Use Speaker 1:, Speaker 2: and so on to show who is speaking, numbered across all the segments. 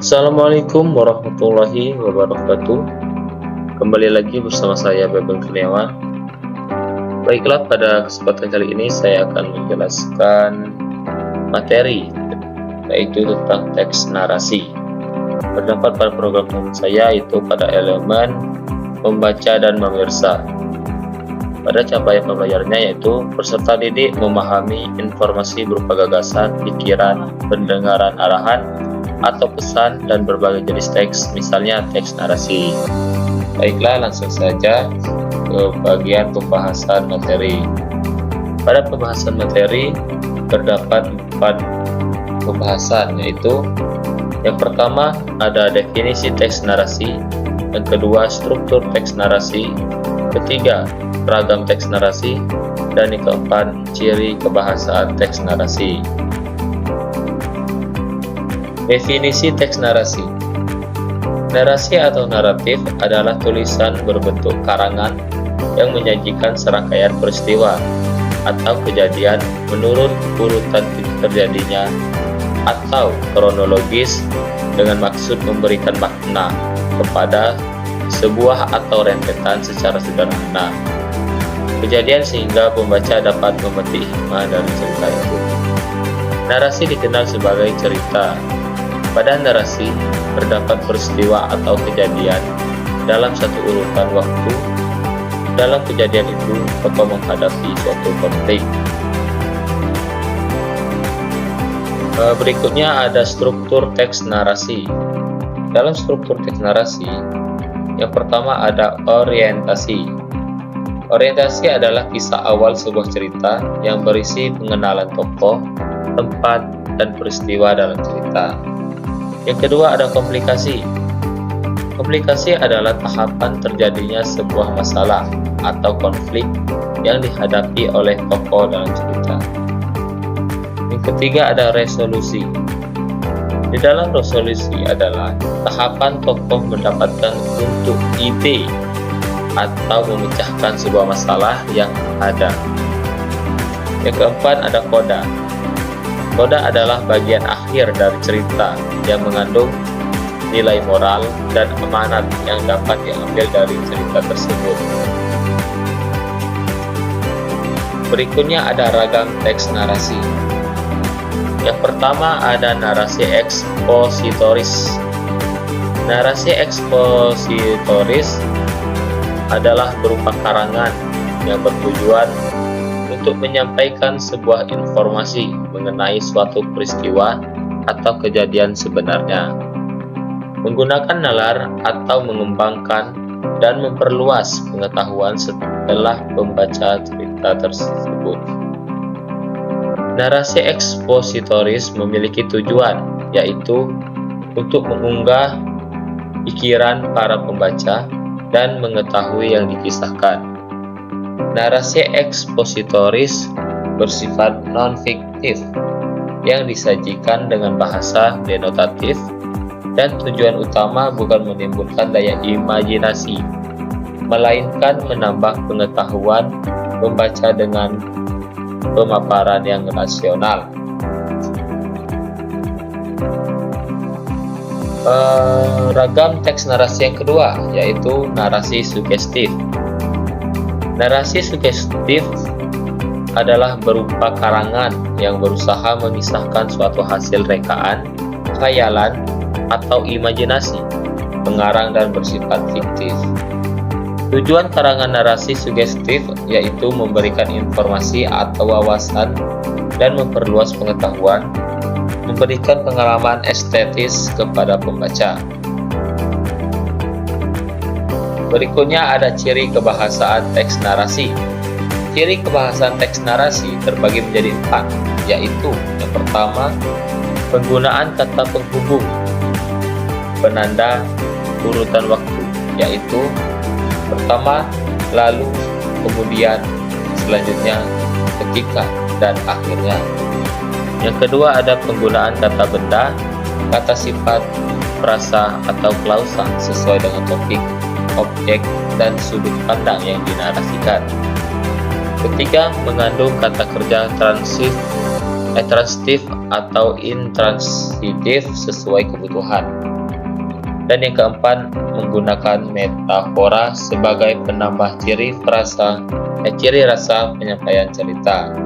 Speaker 1: Assalamualaikum warahmatullahi wabarakatuh. Kembali lagi bersama saya Bebel Kurniawan. Baiklah, pada kesempatan kali ini saya akan menjelaskan materi, yaitu tentang teks narasi. Terdapat pada program teman saya, yaitu pada elemen membaca dan memirsa. Pada capaian pembelajarannya yaitu peserta didik memahami informasi berupa gagasan, pikiran, pendengaran arahan, atau pesan dan berbagai jenis teks, misalnya teks narasi. Baiklah, langsung saja ke bagian pembahasan materi. Pada pembahasan materi terdapat 4 pembahasan, yaitu yang pertama ada definisi teks narasi, yang kedua struktur teks narasi, ketiga ragam teks narasi, dan yang keempat ciri kebahasaan teks narasi. Definisi teks narasi. Narasi atau naratif adalah tulisan berbentuk karangan yang menyajikan serangkaian peristiwa atau kejadian menurut urutan terjadinya atau kronologis dengan maksud memberikan makna kepada sebuah atau rentetan secara sederhana kejadian sehingga pembaca dapat memetik hikmah dari cerita itu. Narasi dikenal sebagai cerita. Pada narasi terdapat peristiwa atau kejadian dalam satu urutan waktu. Dalam kejadian itu, tokoh menghadapi suatu konflik. Berikutnya ada struktur teks narasi. Dalam struktur teks narasi, yang pertama ada orientasi. Orientasi adalah kisah awal sebuah cerita yang berisi pengenalan tokoh, tempat, dan peristiwa dalam cerita. Yang kedua ada komplikasi. Komplikasi adalah tahapan terjadinya sebuah masalah atau konflik yang dihadapi oleh tokoh dalam cerita. Yang ketiga ada resolusi. Di dalam resolusi adalah tahapan tokoh mendapatkan untuk ide atau memecahkan sebuah masalah yang ada. Yang keempat ada koda. Koda adalah bagian akhir dari cerita yang mengandung nilai moral dan amanat yang dapat diambil dari cerita tersebut. Berikutnya ada ragam teks narasi. Yang pertama ada narasi ekspositoris. Narasi ekspositoris adalah berupa karangan yang bertujuan untuk menyampaikan sebuah informasi mengenai suatu peristiwa atau kejadian sebenarnya, menggunakan nalar atau mengembangkan dan memperluas pengetahuan setelah membaca cerita tersebut. Narasi ekspositoris memiliki tujuan, yaitu untuk mengunggah pikiran para pembaca dan mengetahui yang dikisahkan. Narasi ekspositoris bersifat non-fiktif yang disajikan dengan bahasa denotatif dan tujuan utama bukan menimbulkan daya imajinasi, melainkan menambah pengetahuan pembaca dengan pemaparan yang rasional. Ragam teks narasi yang kedua yaitu narasi sugestif. Narasi sugestif adalah berupa karangan yang berusaha mengisahkan suatu hasil rekaan, khayalan, atau imajinasi, pengarang dan bersifat fiktif. Tujuan karangan narasi sugestif yaitu memberikan informasi atau wawasan dan memperluas pengetahuan, memberikan pengalaman estetis kepada pembaca. Berikutnya ada ciri kebahasaan teks narasi. Ciri kebahasaan teks narasi terbagi menjadi 4, yaitu yang pertama, penggunaan kata penghubung, penanda urutan waktu, yaitu pertama, lalu, kemudian, selanjutnya, ketika, dan akhirnya. Yang kedua ada penggunaan kata benda, kata sifat, frasa, atau klausa sesuai dengan topik, objek, dan sudut pandang yang dinarasikan. Ketiga, mengandung kata kerja transitif atau intransitif sesuai kebutuhan. Dan yang keempat, menggunakan metafora sebagai penambah ciri rasa penyampaian cerita.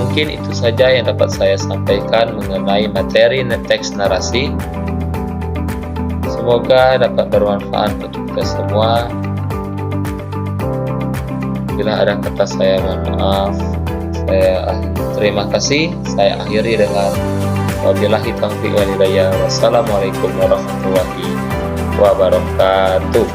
Speaker 1: Mungkin itu saja yang dapat saya sampaikan mengenai materi teks narasi. Semoga dapat bermanfaat untuk kita semua. Bila ada kata saya mohon maaf. Terima kasih. Saya akhiri dengan wabillahi taufiq wal hidayah. Wassalamualaikum warahmatullahi wabarakatuh.